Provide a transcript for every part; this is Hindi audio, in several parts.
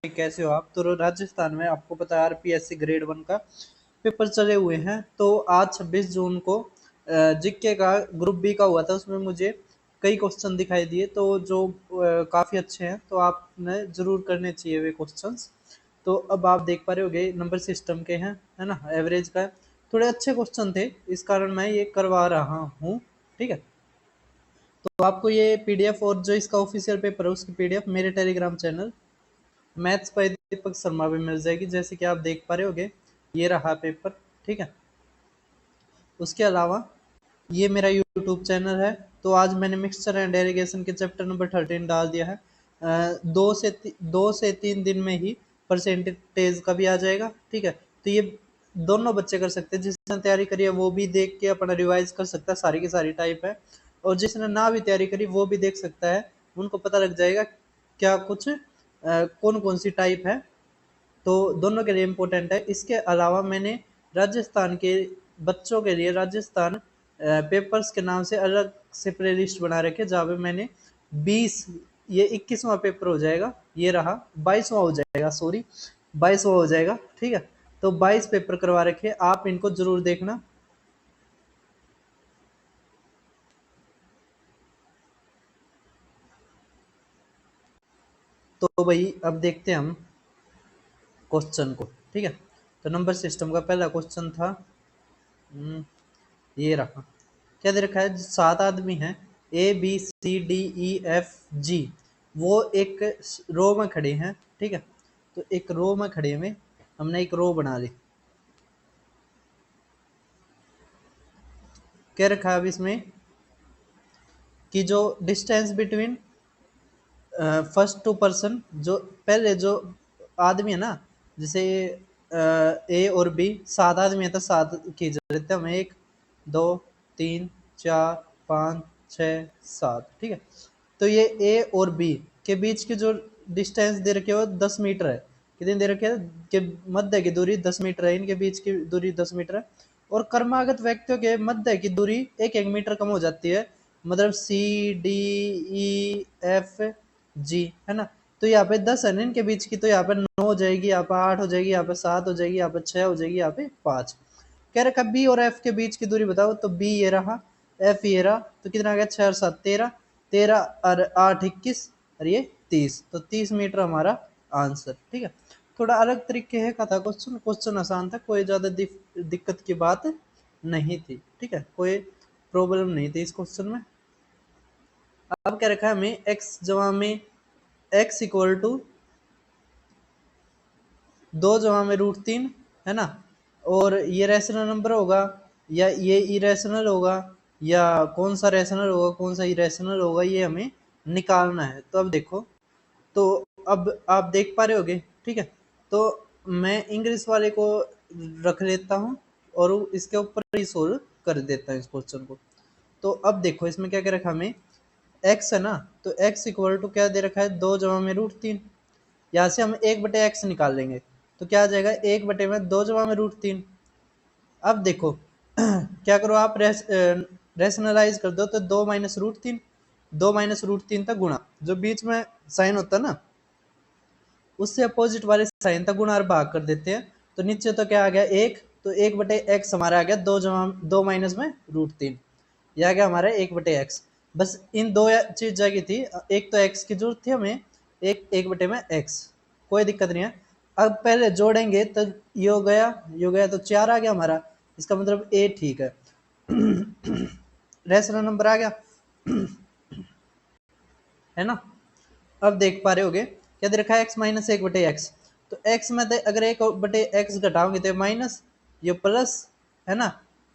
कैसे हो आप? तो राजस्थान में आपको पता है आरपीएससी ग्रेड 1 का पेपर चले हुए हैं। तो आज 26 जून को जीके का ग्रुप बी का हुआ था, उसमें मुझे कई क्वेश्चन दिखाई दिए तो जो काफ़ी अच्छे हैं, तो आपने ज़रूर करने चाहिए वे क्वेश्चंस। तो अब आप देख पा रहे होगे नंबर सिस्टम के हैं, है ना, एवरेज का है। थोड़े अच्छे क्वेश्चन थे, इस कारण मैं ये करवा रहा हूँ। ठीक है, तो आपको ये पीडीएफ और जो इसका ऑफिशियल पेपर है उसकी पीडीएफ मेरे Telegram channel maths by Deepak Sharma पे मिल जाएगी, जैसे कि आप देख पा रहे होगे। ये रहा पेपर। ठीक है, उसके अलावा ये मेरा यूट्यूब चैनल है। तो आज मैंने मिक्सचर एंड डेरिवेशन के चैप्टर नंबर 13 डाल दिया है। 2 से 3 दिन में ही परसेंटेज का भी आ जाएगा। ठीक है, तो ये दोनों बच्चे कर सकते हैं। जिसने तैयारी करी है वो भी देख के अपना रिवाइज कर सकता है, सारी की सारी टाइप है। और जिसने ना भी तैयारी करी वो भी देख सकता है, उनको पता लग जाएगा क्या कुछ कौन कौन सी टाइप है। तो दोनों के लिए इम्पोर्टेंट है। इसके अलावा मैंने राजस्थान के बच्चों के लिए राजस्थान पेपर्स के नाम से अलग से प्ले लिस्ट बना रखे, जहाँ पे मैंने 20, ये 21वां पेपर हो जाएगा, ये रहा 22वां हो जाएगा, सॉरी 22वां हो जाएगा। ठीक है, तो 22 पेपर करवा रखे, आप इनको जरूर देखना। तो भाई अब देखते हैं हम क्वेश्चन को। ठीक है, तो नंबर सिस्टम का पहला क्वेश्चन था, ये रहा। क्या दे रखा है? 7 आदमी हैं, A B C D E F G. वो एक रो में खड़े हैं। ठीक है, तो एक रो में खड़े में हमने एक रो बना ली। क्या रखा है अब इसमें कि जो distance between first two person, जो पहले जो आदमी है ना, जैसे ए और बी 7 आदमी है तो 7 की जरूरत है हमें। 1 2 3 4 5 6 7। ठीक है, तो ये ए और बी के बीच की जो डिस्टेंस दे रखे हो 10 मीटर है। कितनी दे रखे है कि मध्य की दूरी 10 मीटर है, इनके बीच की दूरी 10 मीटर है। और क्रमागत व्यक्तियों के मध्य की दूरी 1-1 मीटर कम हो जाती है, मतलब सी डी ई एफ जी, है ना। तो यहाँ पे 10 है ना इनके बीच की, तो यहाँ पे 9 हो जाएगी, यहाँ पे 8 हो जाएगी, यहाँ पे 7 हो जाएगी, यहाँ पे 6 हो जाएगी, यहाँ पे 5। कह रखा बी और एफ के बीच की दूरी बताओ, तो बी ये रहा, एफ ये रहा, तो कितना आ गया? 6 और 7 13, 13 और 8 21, और ये 30, तो 30 मीटर हमारा आंसर। ठीक है, थोड़ा अलग तरीके का था क्वेश्चन, क्वेश्चन आसान था, कोई ज्यादा दिक्कत की बात नहीं थी। ठीक है, कोई प्रॉब्लम नहीं थी इस क्वेश्चन में। अब क्या रखा है हमें? एक्स जमा में एक्स इक्वल टू 2 जमा में √3, है ना। और ये रैशनल नंबर होगा या ये इरेशनल होगा, या कौन सा रैशनल होगा कौन सा इरेशनल होगा, ये हमें निकालना है। तो अब देखो, तो अब आप देख पा रहे होगे। ठीक है, तो मैं इंग्लिश वाले को रख लेता हूँ और इसके ऊपर ही सोल्व कर देता हूँ इस क्वेश्चन को। तो अब देखो इसमें क्या क्या रखा हमें? एक्स है ना, तो एक्स इक्वल टू क्या दे रखा है? 2 जमा में √3। यहाँ से हम 1/x निकाल लेंगे, तो क्या आ जाएगा? 1 में 2 जमा में √3। अब देखो क्या करो आप, रेशनलाइज कर दो, तो 2 माइनस √3, 2 माइनस √3 तक गुणा, जो बीच में साइन होता है ना उससे अपोजिट वाले साइन तक गुणा और भाग कर देते हैं। तो नीचे तो क्या आ गया? 1, तो 1/x हमारा आ गया 2 माइनस में √3, यह आ गया हमारा 1/x। बस इन दो चीज जाएगी थी, एक तो x की जरूरत थी हमें, एक 1/x, कोई दिक्कत नहीं है। अब पहले जोड़ेंगे तो ये हो गया, ये हो गया, तो 4 आ गया हमारा, इसका मतलब a ठीक है। रेशनल नंबर आ गया, है ना। अब देख पा रहे होगे क्या दे रखा है? x minus 1/x। तो x में अगर 1/x घटाओगे तो माइनस, ये प्लस, है ना।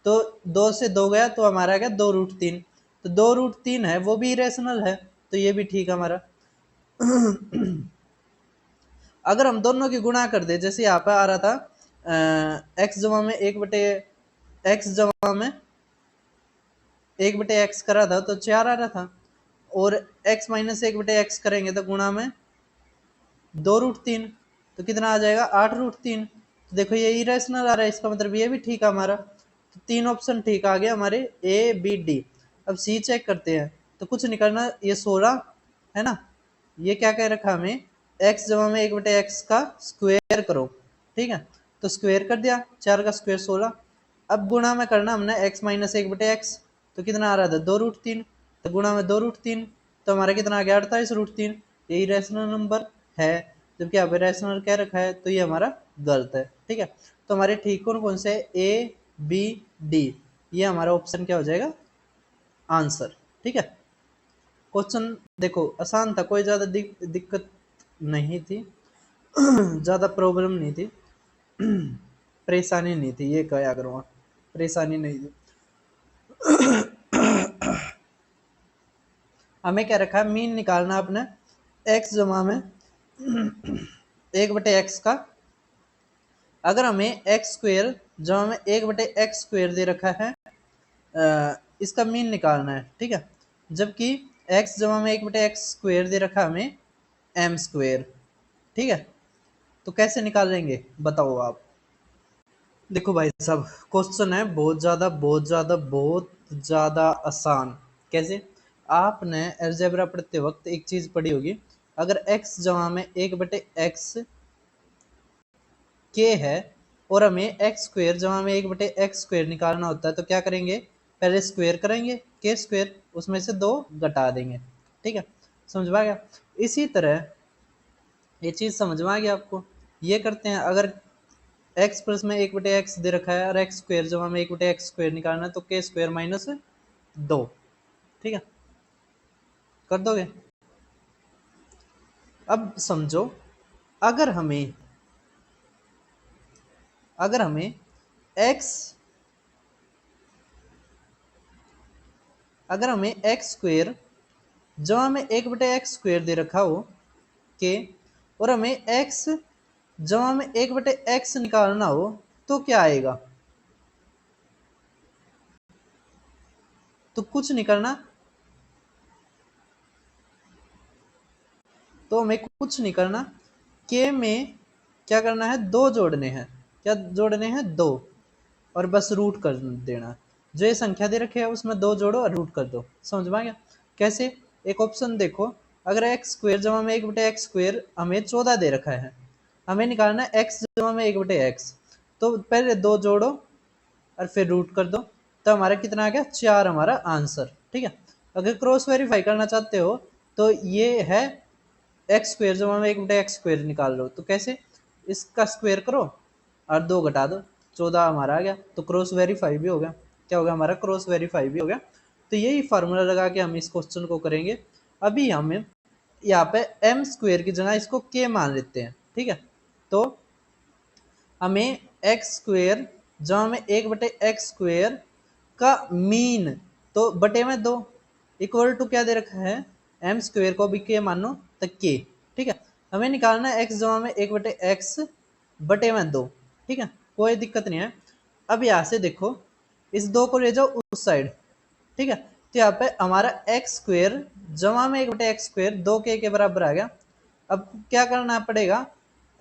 तो 2 से 2 गया तो हमारा आ गया 2√3। तो 2√3 है वो भी इरेशनल है, तो ये भी ठीक है हमारा। अगर हम दोनों की गुणा कर दे, जैसे यहाँ पे आ रहा था x जमा में 1/x जमा में 1/x करा था तो 4 आ रहा था, और x माइनस 1/x करेंगे तो गुणा में 2√3, तो कितना आ जाएगा? 8√3। तो देखो ये इरेशनल आ रहा है, इसका मतलब ये भी ठीक है हमारा। तो 3 ऑप्शन ठीक आ गया हमारे, ए बी डी। अब सी चेक करते हैं, तो कुछ नहीं करना, ये 16 है ना, ये क्या कह रखा हमें? एक्स जमा में 1/x का स्क्वायर करो, ठीक है। तो स्क्वायर कर दिया, 4 का स्क्वायर 16। अब गुणा में करना हमने x माइनस 1/x, तो कितना आ रहा था 2√3, तो गुणा में 2√3, तो हमारा कितना आ गया 48√3। यही रैशनल नंबर है, जबकि यहाँ पे रैशनल क्या रखा है, तो ये हमारा गलत है, ठीक है। तो हमारे ठीक कौन कौन से, ए बी डी, ये हमारा ऑप्शन क्या हो जाएगा, आंसर, ठीक है। क्वेश्चन देखो आसान था, कोई ज्यादा दिक्कत नहीं थी, ज्यादा प्रॉब्लम नहीं थी, परेशानी नहीं थी, ये क्या करूँगा, परेशानी नहीं थी। हमें क्या रखा है, मीन निकालना अपने x जमा में 1/x का। अगर हमें एक्स स्क्वेयर जमा में 1/x स्क्वेयर दे रखा है, इसका मीन निकालना है, ठीक है। जबकि x जमा में 1/x स्क्वेयर दे रखा है हमें m स्क्वेयर, ठीक है। तो कैसे निकालेंगे बताओ आप। देखो भाई साहब, क्वेश्चन है बहुत ज़्यादा बहुत ज़्यादा बहुत ज़्यादा आसान। कैसे, आपने अलजेब्रा पढ़ते वक्त एक चीज़ पढ़ी होगी, अगर x जमा में 1/x के है और हमें एक्स स्क्वेयर जमा में 1/x स्क्वेयर निकालना होता है, तो क्या करेंगे, पहले स्क्वेयर करेंगे के स्क्वेयर, उसमें से 2 घटा देंगे, ठीक है। समझ में आ गया। इसी तरह ये चीज़ समझ में आ गया आपको, ये करते हैं। अगर x प्लस में 1/x दे रखा है और एक्स स्क्वेयर जमा में 1/x स्क्वेयर निकालना है, तो के स्क्वेयर माइनस 2, ठीक है, कर दोगे। अब समझो, अगर हमें अगर हमें x अगर हमें एक्स स्क्वेयर जमा में 1/x स्क्वेयर दे रखा हो के, और हमें x जमा में 1/x निकालना हो, तो क्या आएगा, तो कुछ नहीं करना, तो हमें कुछ नहीं करना, के में क्या करना है, 2 जोड़ने हैं, क्या जोड़ने हैं, 2, और बस रूट कर देना। जो ये संख्या दे रखे है उसमें 2 जोड़ो और रूट कर दो। समझ में आ गया। कैसे, एक ऑप्शन देखो, अगर एक्स स्क्वेयर जमा में 1/x स्क्वेयर हमें 14 दे रखा है, हमें निकालना है एक्स जमा में 1/x, तो पहले 2 जोड़ो और फिर रूट कर दो, तो हमारा कितना आ गया, 4 हमारा आंसर, ठीक है। अगर क्रॉस वेरीफाई करना चाहते हो तो ये है एक्स स्क्वेयर जमा में 1/x स्क्वेयर निकाल लो, तो कैसे, इसका स्क्वेयर करो और 2 घटा दो, 14 हमारा आ गया, तो क्रॉस वेरीफाई भी हो गया। क्या होगा हमारा, क्रॉस वेरीफाई भी हो गया। तो यही फार्मूला लगा के हम इस क्वेश्चन को करेंगे। अभी हम यहाँ पे एम स्क्वेयर की जगह इसको के मान लेते हैं, ठीक है। तो हमें एक्स स्क्वेयर जहाँ में 1/x स्क्वेयर का मीन, तो बटे में 2, इक्वल टू क्या दे रखा है, एम स्क्वेयर को भी के मानो तो के, ठीक है। हमें निकालना है एक्स जमा में 1/x बटे में 2, ठीक है, कोई दिक्कत नहीं है। अब यहाँ से देखो, इस 2 को ले जाओ उस साइड, ठीक है। तो यहाँ पे हमारा एक्स स्क्वेयर जमा में 1/x स्क्वेयर 2 के बराबर आ गया। अब क्या करना पड़ेगा,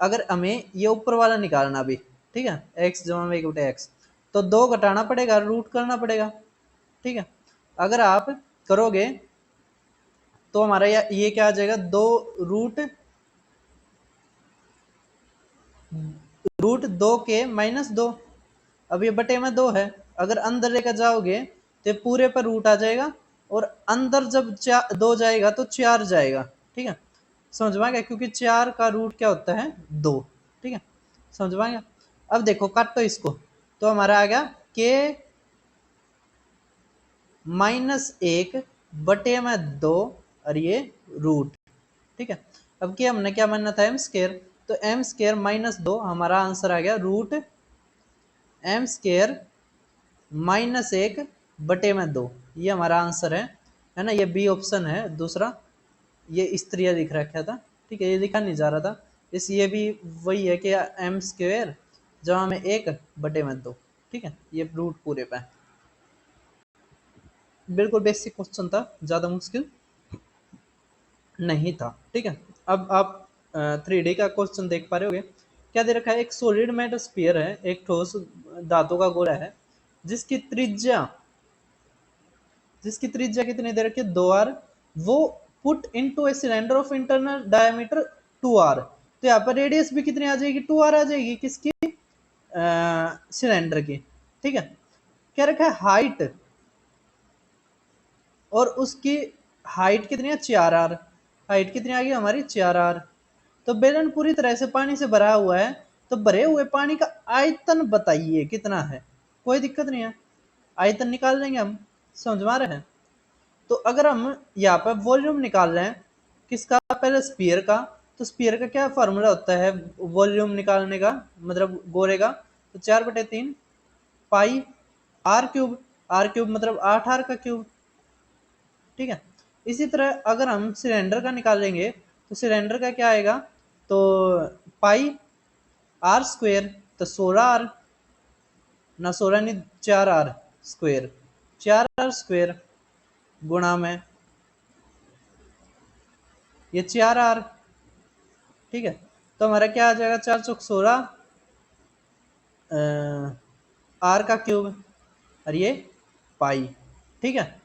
अगर हमें ये ऊपर वाला निकालना भी, ठीक है, x जमा में 1/x, तो 2 घटाना पड़ेगा, रूट करना पड़ेगा, ठीक है। अगर आप करोगे तो हमारा ये क्या आ जाएगा, 2 रूट रूट 2 के माइनस 2। अब ये बटे में 2 है, अगर अंदर लेकर जाओगे तो पूरे पर रूट आ जाएगा, और अंदर जब 2 जाएगा तो 4 जाएगा, ठीक है। समझ में आ गया, क्योंकि 4 का रूट क्या होता है, 2, ठीक है। समझ में आ गया। अब देखो काटो इसको, तो हमारा आ गया के -1 बटे में 2 और ये रूट, ठीक है। अब क्या हमने क्या मानना था, एम स्केयर, तो एम स्केयर -2, हमारा आंसर आ गया रूट एम स्केयर -1 बटे में 2, ये हमारा आंसर है ना। ये बी ऑप्शन है दूसरा, ये इस तरह लिख रखा था, ठीक है, ये लिखा नहीं जा रहा था। इस ये भी वही है कि एम स्क्वेयर जहाँ में 1 बटे में 2, ठीक है, ये रूट पूरे पे। बिल्कुल बेसिक क्वेश्चन था, ज़्यादा मुश्किल नहीं था, ठीक है। अब आप 3D का क्वेश्चन देख पा रहे होगे। क्या दे रखा है, एक सॉलिड मेटल स्फीयर है, एक ठोस धातु का गोला है, जिसकी त्रिज्या जिसकी त्रिज्या कितनी दे रखी है, 2r, वो put into a cylinder of internal diameter 2r। तो यहाँ पर रेडियस भी कितनी आ जाएगी, 2r आ जाएगी, किसकी, सिलेंडर की। ठीक है, क्या रखा है हाइट, और उसकी हाइट कितनी है 4r, हाइट कितनी आ गई हमारी 4r। तो बेलन पूरी तरह से पानी से भरा हुआ है, तो भरे हुए पानी का आयतन बताइए कितना है। कोई दिक्कत नहीं है, आयतन निकाल लेंगे हम, समझ में आ रहे हैं। तो अगर हम यहाँ पर वॉल्यूम निकाल रहे हैं किसका, पहले स्पीयर का, तो स्पीयर का क्या फॉर्मूला होता है वॉल्यूम निकालने का, मतलब गोले का, तो 4/3 पाई आर क्यूब, आर क्यूब मतलब 8r का क्यूब। ठीक है, इसी तरह अगर हम सिलेंडर का निकालेंगे तो सिलेंडर का क्या आएगा, तो पाई आर स्क्वेयर, तो 16r, ना 16 नहीं 4r स्क्वेयर, 4r स्क्वेयर गुणा में ये 4r। ठीक है, तो हमारा क्या आ जाएगा, 4 चौक 16 आर का क्यूब, और ये पाई। ठीक है,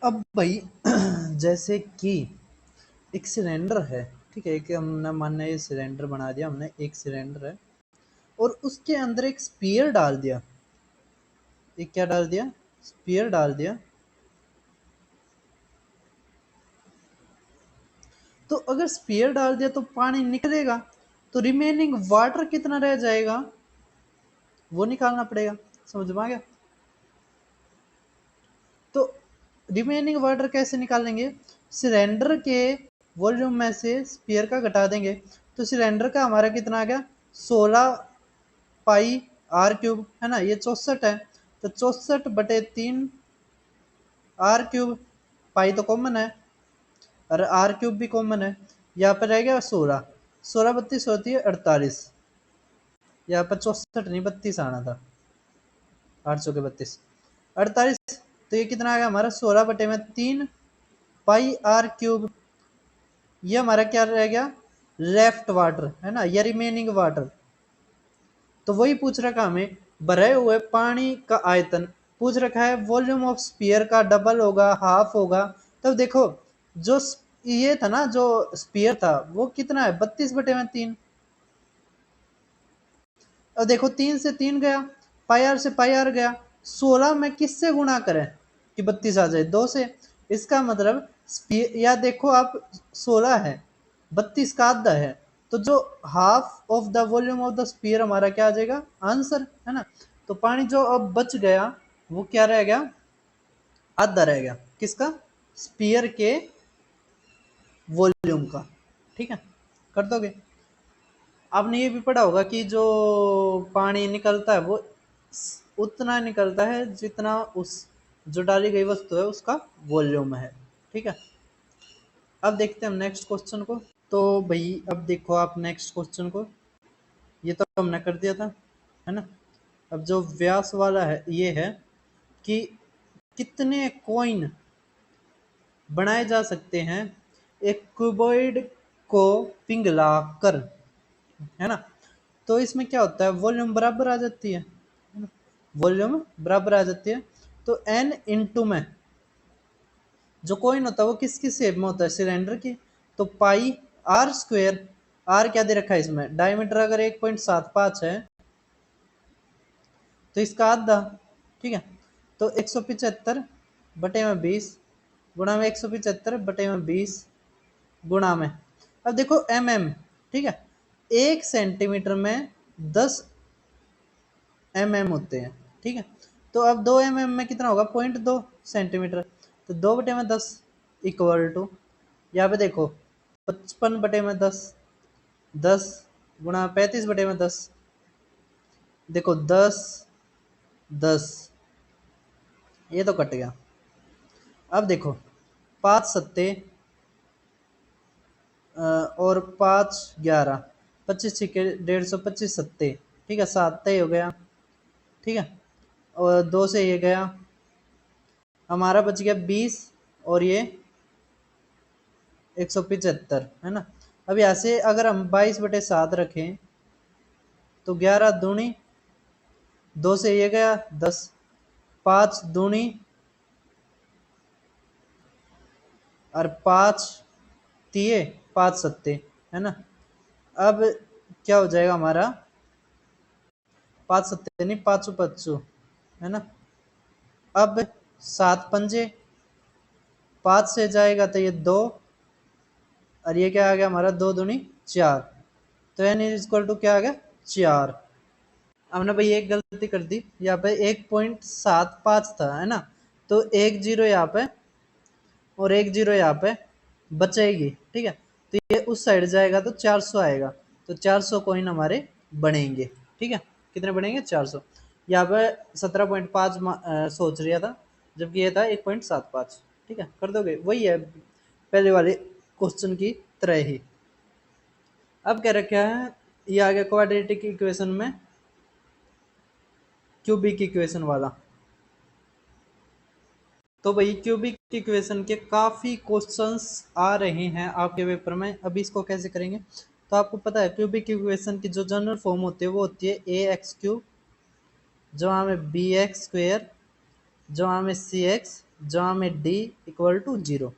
अब भाई जैसे कि एक सिलेंडर है, ठीक है, एक हमने मानना ये सिलेंडर बना दिया हमने, एक सिलेंडर है और उसके अंदर एक स्पीयर डाल दिया, एक क्या डाल दिया, स्पीयर डाल दिया। तो अगर स्पीयर डाल दिया तो पानी निकलेगा, तो रिमेनिंग वाटर कितना रह जाएगा वो निकालना पड़ेगा, समझ में आ गया। तो रिमेनिंग वाटर कैसे निकालेंगे, सिलेंडर के वॉल्यूम में से स्पीयर का घटा देंगे, तो सिलेंडर का हमारा कितना आ गया 16 पाई आर क्यूब, है ना, ये 64 है, तो 64/3 आर क्यूब, पाई तो कॉमन है और आर क्यूब भी कॉमन है, यहाँ पर रह गया 16, 16 32 होती है 48, यहाँ पर 64 नहीं 32 आना था, 8 चौके 32 48, तो ये कितना आ गया हमारा 16/3 पाई आर क्यूब। ये हमारा क्या रह गया, लेफ्ट वाटर, है ना, या रिमेनिंग वाटर। तो वही पूछ रखा हमें, भरे हुए पानी का आयतन पूछ रखा है, वॉल्यूम ऑफ स्पीयर का डबल होगा हाफ होगा। तब देखो जो ये था ना, जो स्पीयर था वो कितना है 32/3। अब देखो 3 से 3 गया, पाई आर से पाई आर गया, 16 में किससे गुणा करें कि 32 आ जाए, 2 से। इसका मतलब स्पीयर, या देखो आप 16 है 32 का आधा है, तो जो half of the volume of the sphere हमारा क्या आ जाएगा आंसर, है ना। तो पानी जो अब बच गया वो क्या रह गया, आधा रह गया, किसका, स्पीयर के वॉल्यूम का। ठीक है, कर दोगे। आपने ये भी पढ़ा होगा कि जो पानी निकलता है वो उतना निकलता है जितना उस जो डाली गई वस्तु है उसका वॉल्यूम है। ठीक है, अब देखते हैं हम नेक्स्ट क्वेश्चन को। तो भाई अब देखो आप नेक्स्ट क्वेश्चन को, ये तो हमने कर दिया था, है ना। अब जो व्यास वाला है ये है कि कितने कॉइन बनाए जा सकते हैं एक क्यूबॉइड को पिघला कर, है ना। तो इसमें क्या होता है, वॉल्यूम बराबर आ जाती है, वॉल्यूम बराबर आ जाती है। तो n इंटू में जो कॉइन होता है वो किस किस शेप में होता है, सिलेंडर की, तो पाई आर स्क्वेयर, आर क्या दे रखा है इसमें, डायमीटर अगर 1.75 है तो इसका आधा। ठीक है, तो 175/20 गुणा में 175/20 गुणा में, अब देखो ठीक है, 1 सेंटीमीटर में 10 होते हैं। ठीक है, तो अब 2 में कितना होगा 0.2 सेंटीमीटर, तो 2/10 इक्वल टू, यहाँ पे देखो 55/10, 10 गुणा 35/10, देखो 10 10, ये तो कट गया। अब देखो 5 सत्ते और 5 11, 25 छिके 150, 25 सत्ते, ठीक है, 7 तय हो गया। ठीक है, और 2 से ये गया, हमारा बच गया 20, और ये 175, है ना। अब यहाँ से अगर हम 22/7 रखें तो 11 दूनी, 2 से ये गया 10, 5 दूनी और 5 तिये 5 सत्ते, है ना। अब क्या हो जाएगा हमारा, 5 सत्ते नहीं, 5 पच्चू, है ना। अब 7 पंजे, 5 से जाएगा तो ये 2, और ये क्या आ गया हमारा, 2 दूनी 4, तो n इज इक्वल टू क्या आ गया, 4। हमने भाई एक गलती कर दी, यहाँ पे 1.75 था, है ना। तो 1 0 यहाँ पे और 1 0 यहाँ पे बचेगी, ठीक है। तो ये उस साइड जाएगा तो 400 आएगा, तो 400 कॉइन हमारे बनेंगे, ठीक है। कितने बनेंगे, 400। यहाँ पे 17.5 सोच रिया था, जबकि ये था 1.75, ठीक है। कर दोगे, वही है पहले वाले क्वेश्चन की तरह ही। अब क्या रखा है, ये आ गया क्वाड्रेटिक इक्वेशन में क्यूबिक इक्वेशन वाला। तो भाई क्यूबिक इक्वेशन के काफ़ी क्वेश्चंस आ रहे हैं आपके पेपर में। अभी इसको कैसे करेंगे, तो आपको पता है क्यूबिक इक्वेशन की जो जनरल फॉर्म होती है वो होती है ए एक्स क्यूब, जहाँ में बी एक्स स्क्वेयर, जहाँ में सी एक्स, जहाँ में डी इक्वल टू 0।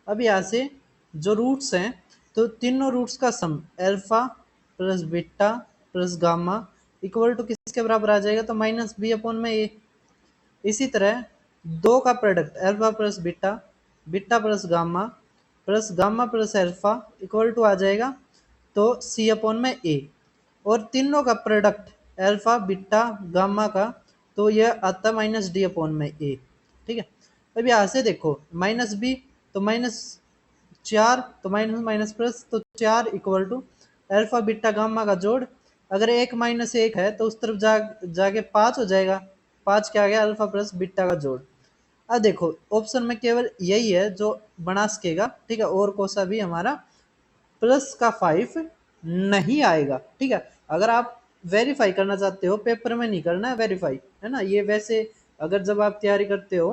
अब यहाँ से जो रूट्स हैं, तो तीनों रूट्स का sum alpha plus beta plus gamma equal to किसके बराबर आ जाएगा, तो माइनस बी अपॉन में ए। इसी तरह दो का product alpha plus beta, beta plus gamma plus alpha equal to आ जाएगा तो सी अपॉन में ए। और तीनों का प्रोडक्ट अल्फा बीटा गामा का, तो यह आता माइनस डी अपॉन में ए, ठीक है। अब यहाँ से देखो माइनस बी, तो माइनस 4, तो माइनस माइनस प्लस, तो 4 equal to alpha beta gamma का जोड़, अगर 1 माइनस 1 है तो उस तरफ जाके 5 हो जाएगा, 5 क्या आ गया, अल्फा प्लस बीटा का जोड़। अब देखो ऑप्शन में केवल यही है जो बना सकेगा, ठीक है, और कोई सा भी हमारा प्लस का 5 नहीं आएगा, ठीक है। अगर आप वेरीफाई करना चाहते हो, पेपर में नहीं करना है वेरीफाई, है ना। ये वैसे अगर जब आप तैयारी करते हो,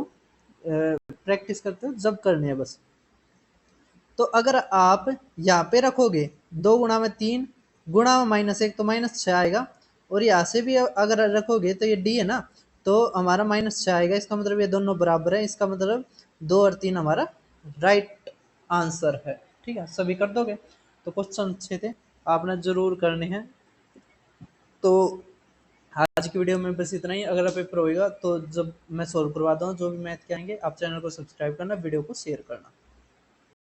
प्रैक्टिस करते हो, जब करनी है बस। तो अगर आप यहाँ पे रखोगे 2 गुणा में 3 गुणा में माइनस 1, तो माइनस 6 आएगा। और यहाँ से भी अगर रखोगे तो ये डी है ना, तो हमारा माइनस 6 आएगा। इसका मतलब ये दोनों बराबर है, इसका मतलब 2 और 3 हमारा राइट आंसर है, ठीक है। सभी कर दोगे, तो क्वेश्चन अच्छे थे, आपने जरूर करने हैं। तो आज की वीडियो में बस इतना ही। अगला पेपर होएगा तो जब मैं सोल्व करवाता हूँ जो भी मैथ के आएंगे, आप चैनल को सब्सक्राइब करना, वीडियो को शेयर करना।